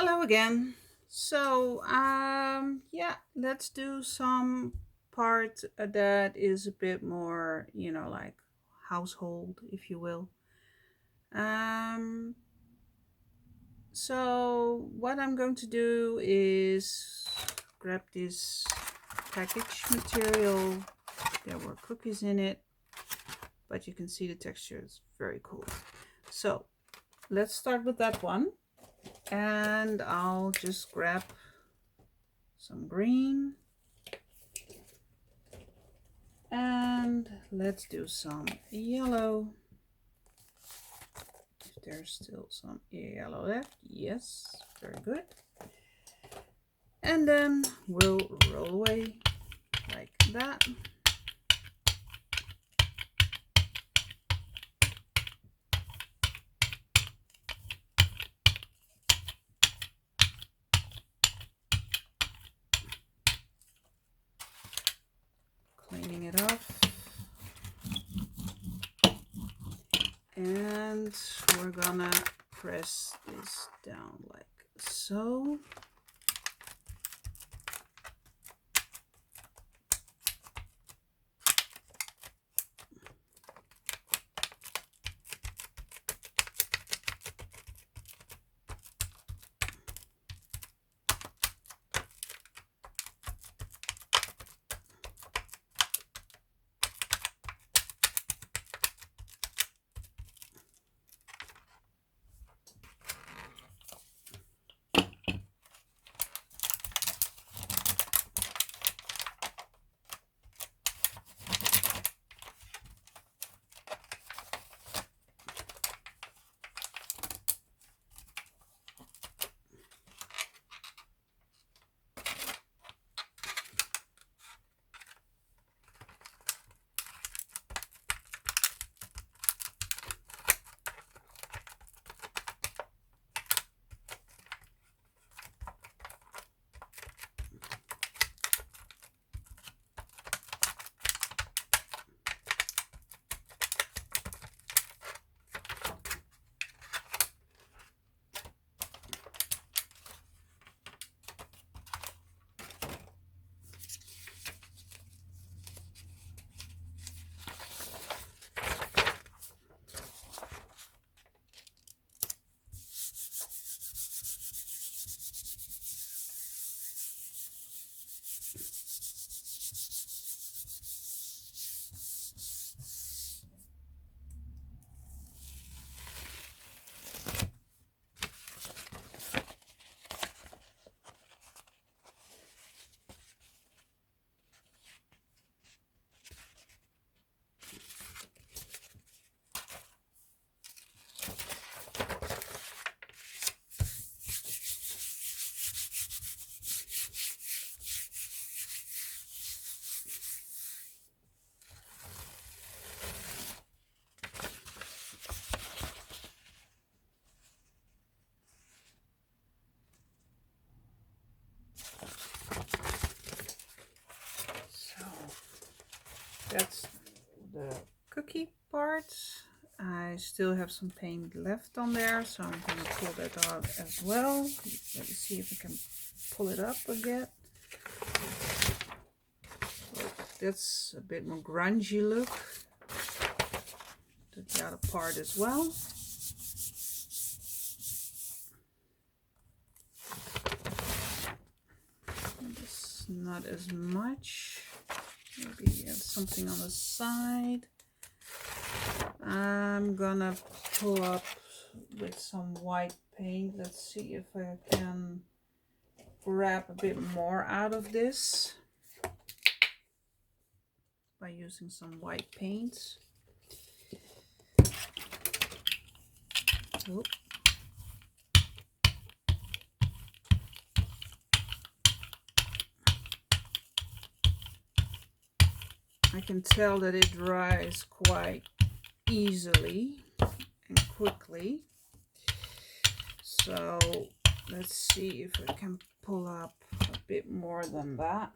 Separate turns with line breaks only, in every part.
Hello again. Yeah, let's do some part that is a bit more, like household, if you will. Um, what I'm going to do is grab this package material. There were cookies in it, but you can see the texture is very cool. So, let's start with that one. And I'll just grab some green. And let's do some yellow. If there's still some yellow left, yes, very good. And then we'll roll away like that. Cleaning it off. And we're gonna press this down like so. So that's the cookie part. I still have some paint left on there, so I'm going to pull that out as well. Let me see if I can pull it up again. So that's a bit more grungy look. Do the other part as well. It's not as much. Maybe something on the side. I'm gonna pull up with some white paint. Let's see if I can grab a bit more out of this by using some white paint. Oh. I can tell that it dries quite easily and quickly. So let's see if I can pull up a bit more than that.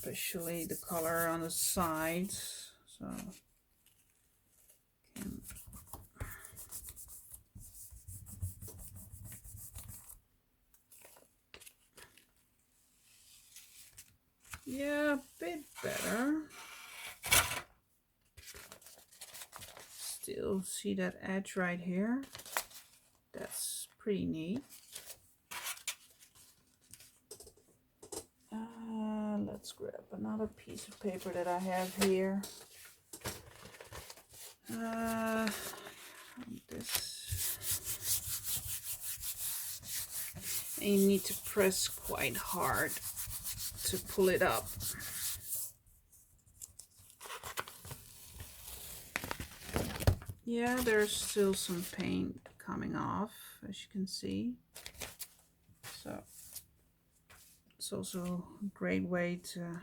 especially the color on the sides. So yeah, a bit better. Still see that edge right here. That's pretty neat. Let's grab another piece of paper that I have here. This. And you need to press quite hard to pull it up. Yeah, there's still some paint coming off, as you can see. So it's also a great way to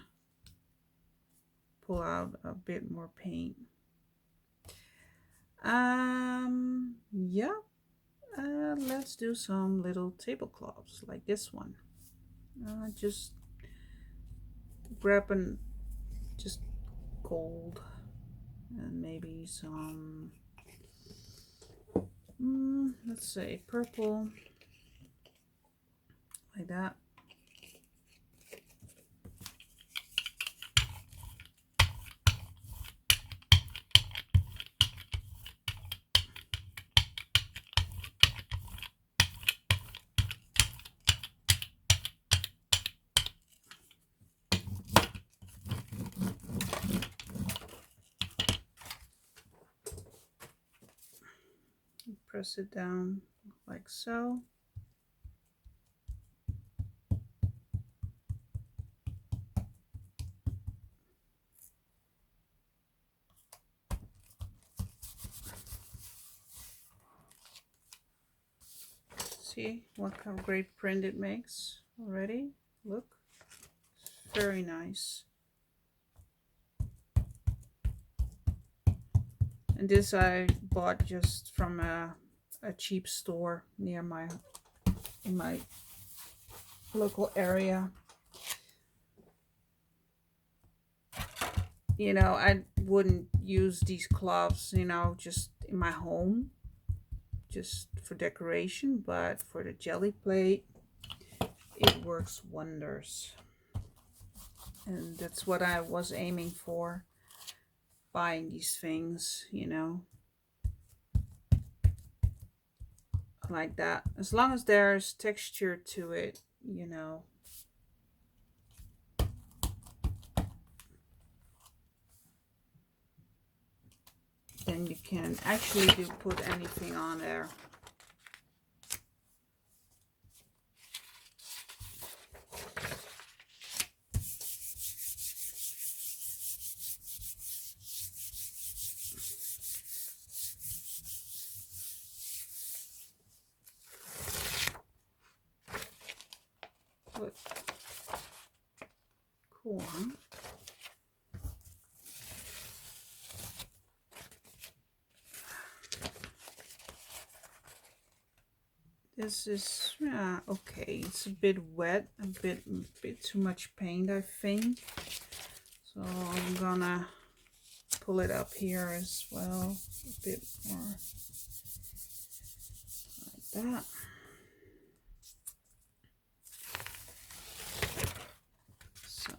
pull out a bit more paint. Yeah, let's do some little tablecloths like this one. Just grab just gold and maybe some, let's say purple, like that. Press it down like so. See what kind of great print it makes already. Look, very nice. And this I bought just from a cheap store near in my local area. You know, I wouldn't use these cloths, you know, just in my home, just for decoration, but for the jelly plate, it works wonders. And that's what I was aiming for, buying these things, you know, like that. As long as there's texture to it, you know. Then you can actually put anything on there. Look. Cool, huh? This is okay. It's a bit wet, a bit too much paint, I think. So I'm gonna pull it up here as well, a bit more like that. So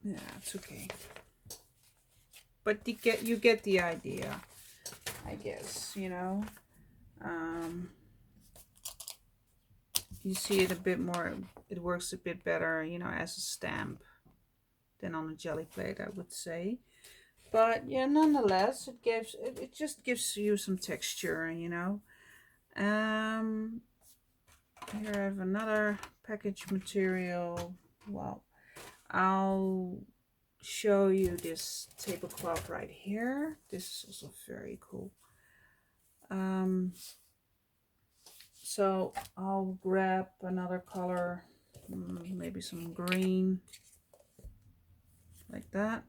yeah, it's okay. But you get the idea, I guess, you know. You see it a bit more, it works a bit better, you know, as a stamp than on a jelly plate, I would say. But yeah, nonetheless, it just gives you some texture, you know. Here I have another package material. Well, I'll show you this tablecloth right here. This is also very cool. So I'll grab another color, maybe some green, like that.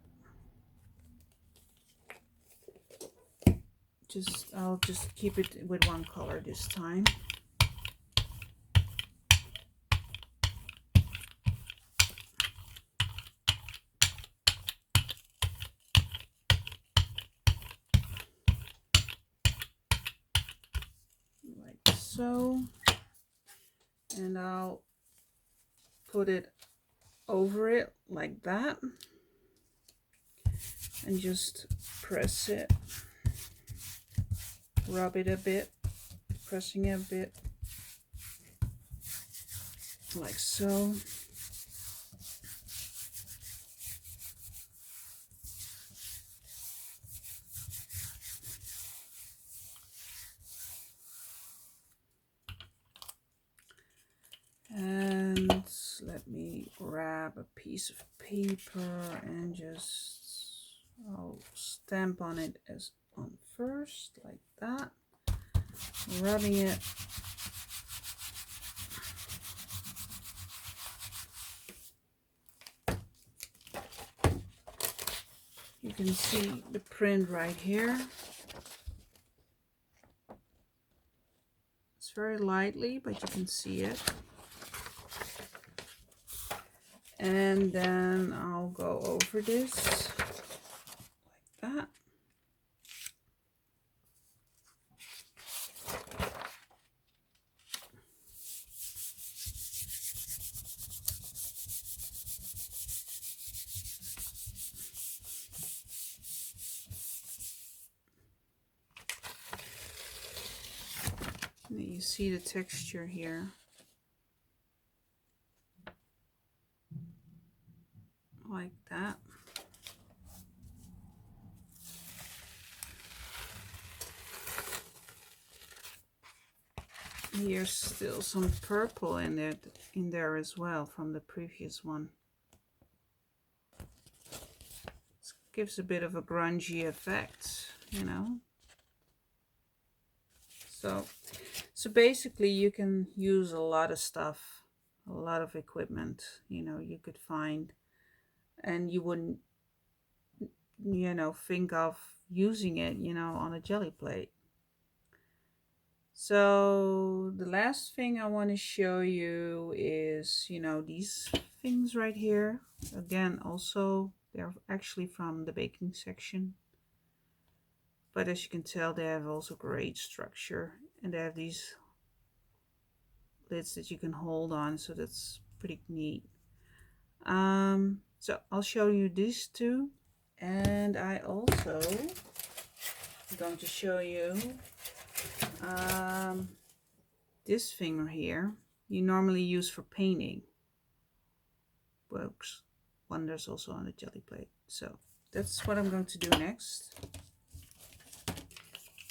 I'll just keep it with one color this time. so, and I'll put it over it like that and just press it, rub it a bit, pressing it a bit like so. And let me grab a piece of paper and just, I'll stamp on it as on first, like that, rubbing it. You can see the print right here. It's very lightly, but you can see it. And then I'll go over this like that. And you see the texture here. Like that. Here's still some purple in there as well from the previous one. This gives a bit of a grungy effect, you know. So basically you can use a lot of stuff, a lot of equipment, you know, you could find, and you wouldn't, you know, think of using it, you know, on a jelly plate. So the last thing I want to show you is, you know, these things right here. Again, also they're actually from the baking section, but as you can tell, they have also great structure, and they have these lids that you can hold on, so that's pretty neat. So I'll show you these two, and I also am going to show you this thing here. You normally use for painting. Works wonders also on a jelly plate. So that's what I'm going to do next.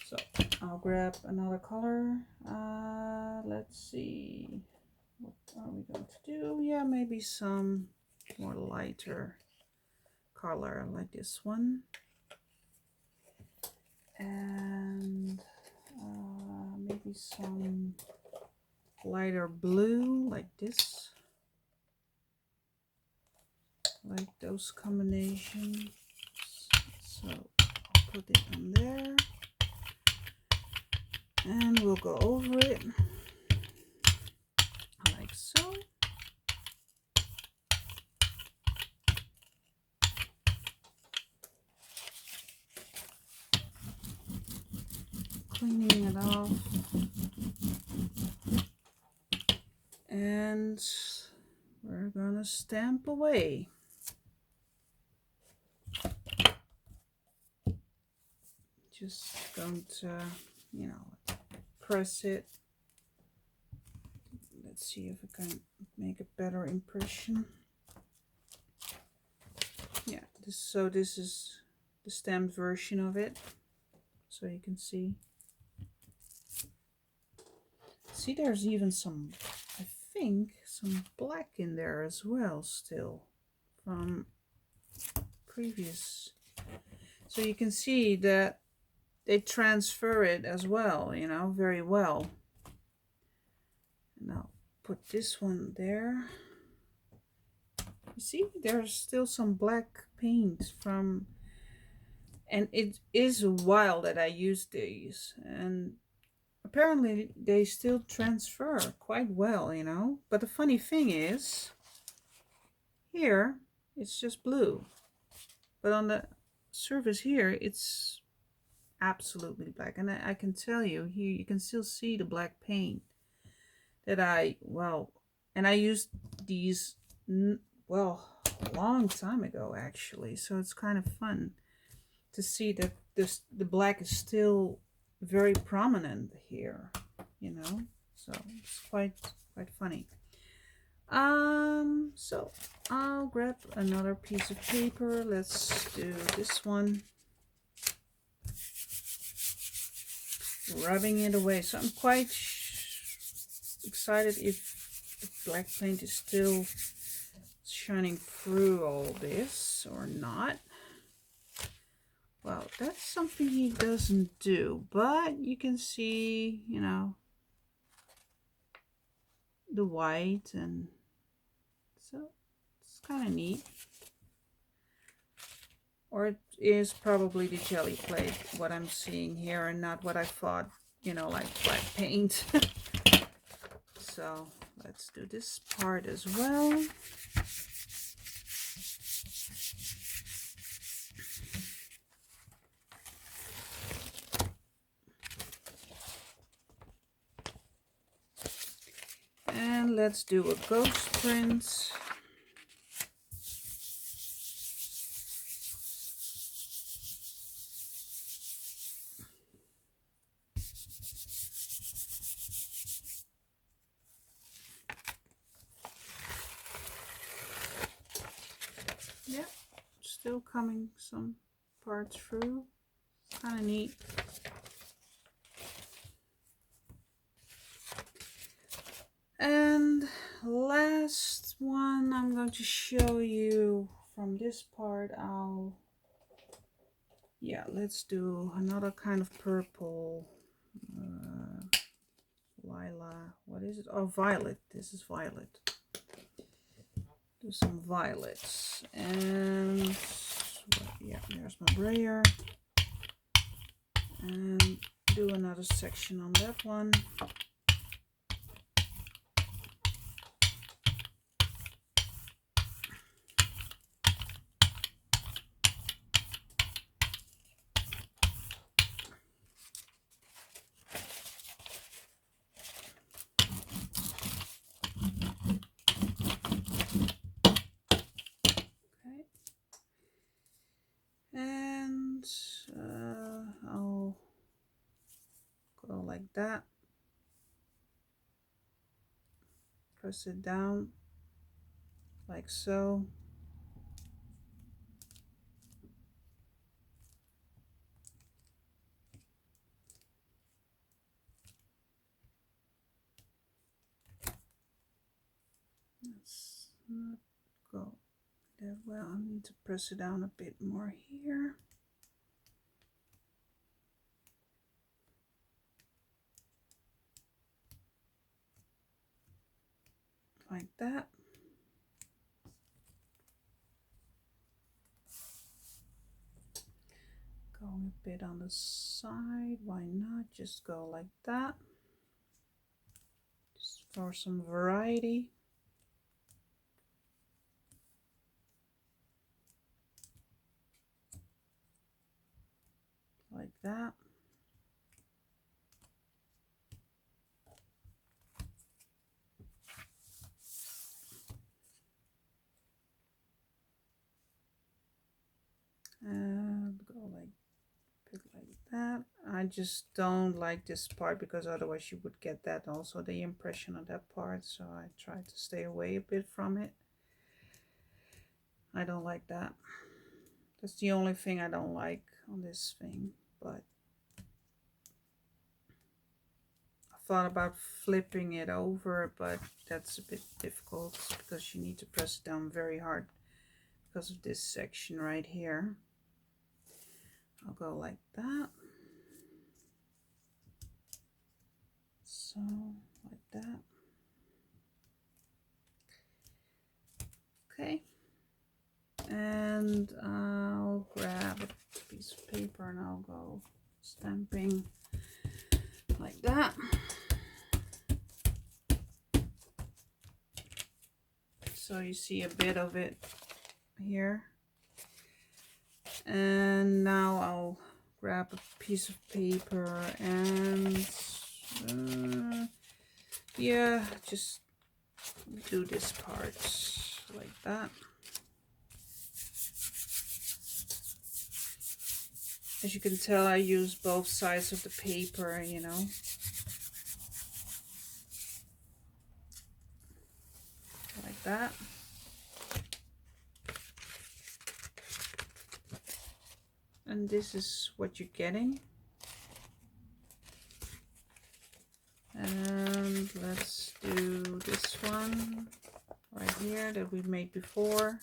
So I'll grab another color. Let's see, what are we going to do? Yeah, maybe some more lighter color like this one, and maybe some lighter blue like this, like those combinations. So I'll put it on there and we'll go over it like so. Cleaning it off, and we're gonna stamp away. Just going to, you know, press it. Let's see if I can make a better impression. Yeah, this is the stamped version of it, so you can see. See, there's even some, I think, some black in there as well still from previous. So you can see that they transfer it as well, you know, very well. And I'll put this one there. You see, there's still some black paint from, and it is a while that I used these, and apparently they still transfer quite well, you know. But the funny thing is, here it's just blue, but on the surface here it's absolutely black. And I can tell you here, you can still see the black paint that and I used these, well, a long time ago actually. So it's kind of fun to see that the black is still very prominent here, you know. So it's quite funny. So I'll grab another piece of paper. Let's do this one. Rubbing it away. So I'm quite excited if the black paint is still shining through all this or not. Well, that's something he doesn't do, but you can see, you know, the white, and so it's kind of neat. Or it is probably the jelly plate, what I'm seeing here, and not what I thought, you know, like black paint. So let's do this part as well. And let's do a ghost print. Yeah, still coming some parts through. Kind of neat. And last one I'm going to show you from this part. Let's do another kind of purple. Lilac, what is it? Oh, violet. This is violet. Do some violets. And yeah, there's my brayer. And do another section on that one. And I'll go like that. Press it down like so. Let's not go that well. I need to press it down a bit more here. Like that. Going a bit on the side, why not just go like that, just for some variety. Like that. And go like that. I just don't like this part because otherwise you would get that also, the impression of that part, so I try to stay away a bit from it. I don't like that. That's the only thing I don't like on this thing, but I thought about flipping it over, but that's a bit difficult because you need to press it down very hard because of this section right here. I'll go like that. So, like that. Okay. And I'll grab a piece of paper and I'll go stamping like that. So you see a bit of it here. And now I'll grab a piece of paper and yeah, just do this part like that. As you can tell, I use both sides of the paper, you know. Like that. And this is what you're getting. And let's do this one right here that we made before.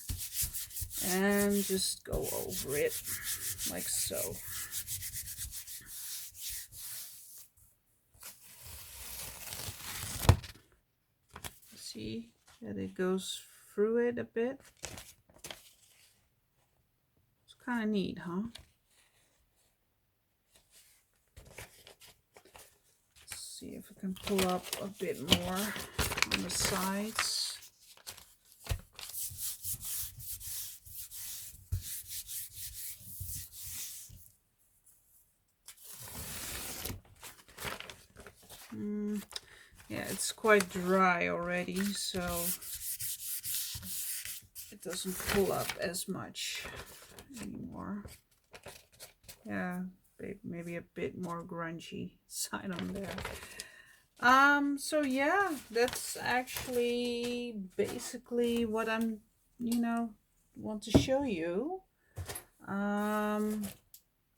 And just go over it like so. See that it goes through it a bit. It's kind of neat, huh? Let's see if I can pull up a bit more on the sides. Yeah, it's quite dry already, so it doesn't pull up as much anymore. Yeah, maybe a bit more grungy side on there. So yeah, that's actually basically what I'm, want to show you.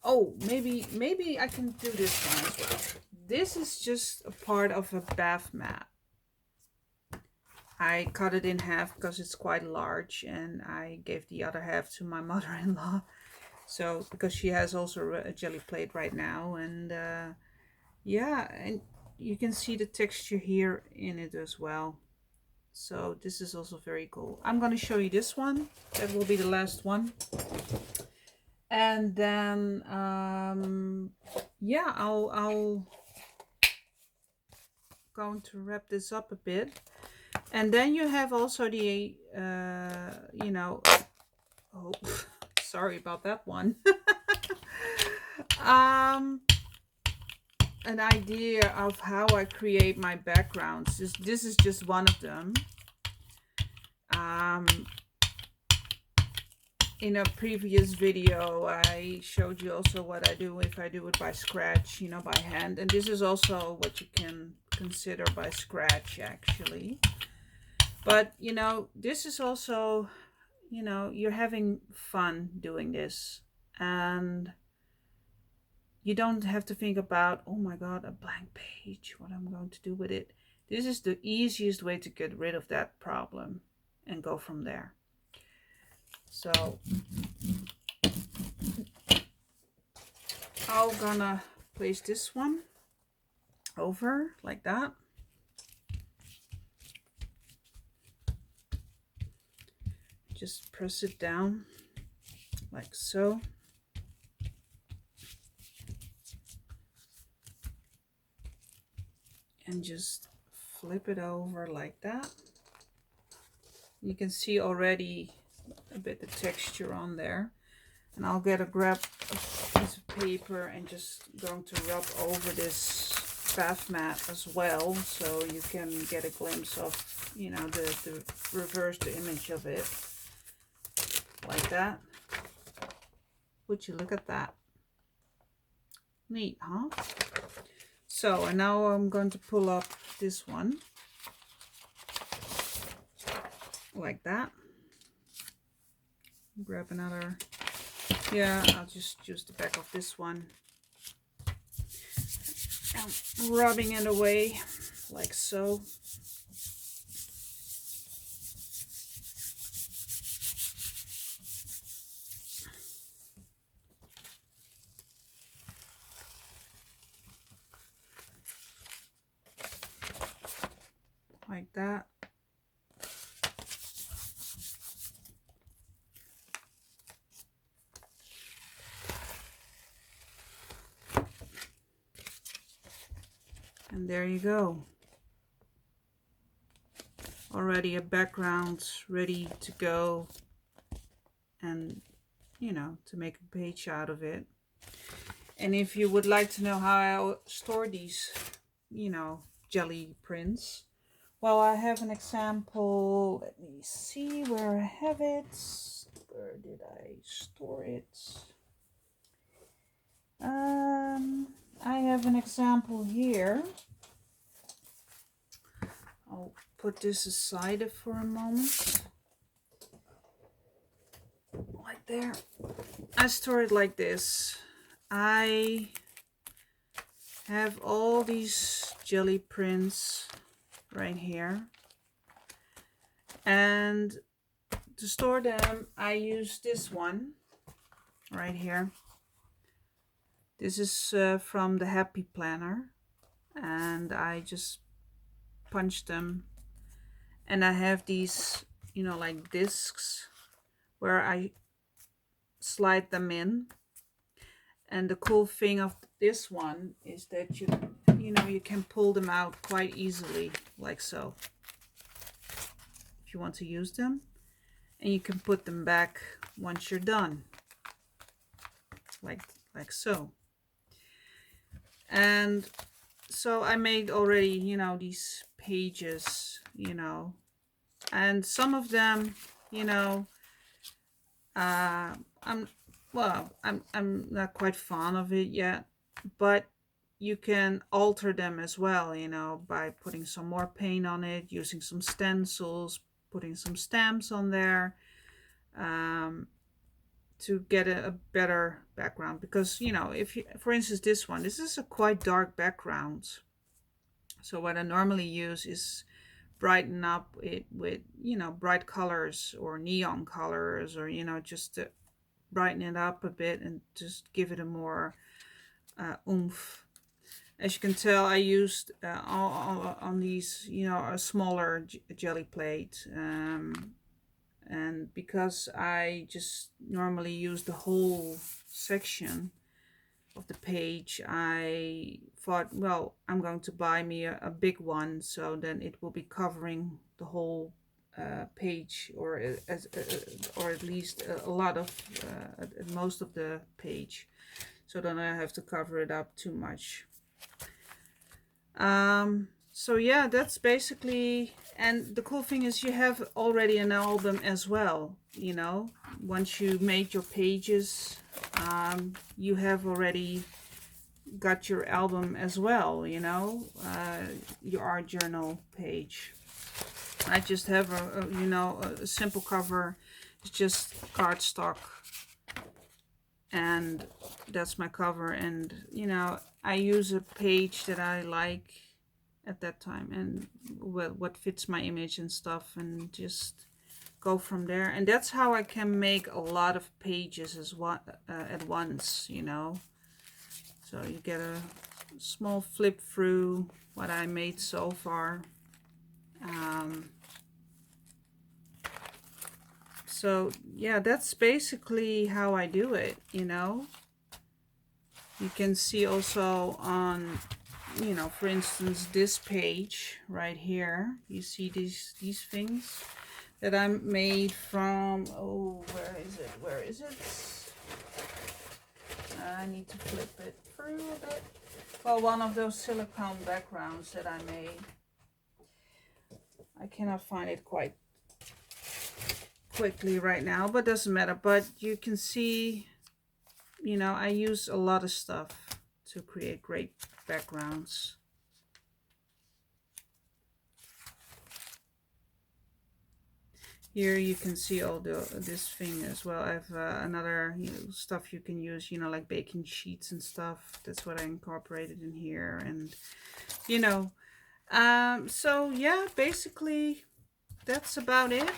Oh, maybe I can do this one as well. This is just a part of a bath mat. I cut it in half because it's quite large, and I gave the other half to my mother-in-law. So because she has also a jelly plate right now, and yeah, and you can see the texture here in it as well. So this is also very cool. I'm going to show you this one. That will be the last one. And then yeah, I'll going to wrap this up a bit. And then you have also the oh, sorry about that one. An idea of how I create my backgrounds. This is just one of them. In a previous video, I showed you also what I do if I do it by scratch, by hand. And this is also what you can consider by scratch, actually. But, this is also, you're having fun doing this. And you don't have to think about, oh my God, a blank page, what I'm going to do with it. This is the easiest way to get rid of that problem and go from there. So I'm gonna place this one over like that. Just press it down like so. And just flip it over like that. You can see already a bit of texture on there. And I'll grab a piece of paper and just going to rub over this bath mat as well, so you can get a glimpse of, the reverse the image of it. Like that. Would you look at that? Neat, huh? So, and now I'm going to pull up this one. Like that. Grab another. Yeah, I'll just use the back of this one. I'm rubbing it away like so. Like that. And there you go. Already a background ready to go, and to make a page out of it. And if you would like to know how I store these, you know, jelly prints, well, I have an example. Let me see where I have it. Where did I store it? I have an example here. I'll put this aside for a moment. Like there. I store it like this. I have all these jelly prints right here. And to store them, I use this one right here. This is from the Happy Planner, and I just punch them, and I have these, you know, like discs where I slide them in. And the cool thing of this one is that you know, you can pull them out quite easily, like so, if you want to use them, and you can put them back once you're done, like so. And so I made already, you know, these pages, you know, and some of them, you know, I'm not quite fond of it yet, but you can alter them as well, you know, by putting some more paint on it, using some stencils, putting some stamps on there, to get a better background. Because, you know, if you, for instance, this is a quite dark background. So what I normally use is brighten up it with, you know, bright colors or neon colors, or, you know, just to brighten it up a bit and just give it a more oomph. As you can tell, I used on these, you know, a smaller jelly plate, and because I just normally use the whole section of the page, I thought, well, I'm going to buy me a big one, so then it will be covering the whole page, or at least a lot of most of the page, so then I have to cover it up too much. So yeah, that's basically, and the cool thing is you have already an album as well, you know. Once you made your pages, you have already got your album as well, you know, your art journal page. I just have a you know, a simple cover. It's just cardstock, and that's my cover. And, you know, I use a page that I like at that time, and what fits my image and stuff, and just go from there. And that's how I can make a lot of pages at once, you know. So you get a small flip through what I made so far. So yeah, that's basically how I do it, you know. You can see also on, you know, for instance, this page right here, you see these things that I made from, oh, where is it? I need to flip it through a bit. Well, one of those silicone backgrounds that I made. I cannot find it quite quickly right now, but doesn't matter. But you can see, you know, I use a lot of stuff to create great backgrounds. Here you can see all this thing as well. I have another, you know, stuff you can use, you know, like baking sheets and stuff. That's what I incorporated in here. And, you know, so yeah, basically that's about it.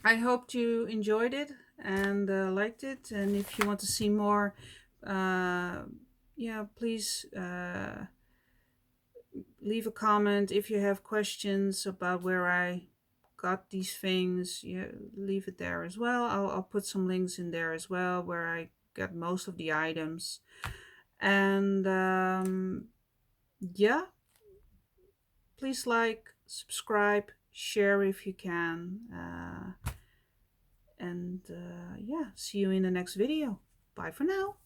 I hope you enjoyed it and liked it. And if you want to see more, yeah, please leave a comment. If you have questions about where I got these things, yeah, leave it there as well. I'll put some links in there as well where I got most of the items. And yeah, please like, subscribe, share if you can. And yeah, see you in the next video. Bye for now.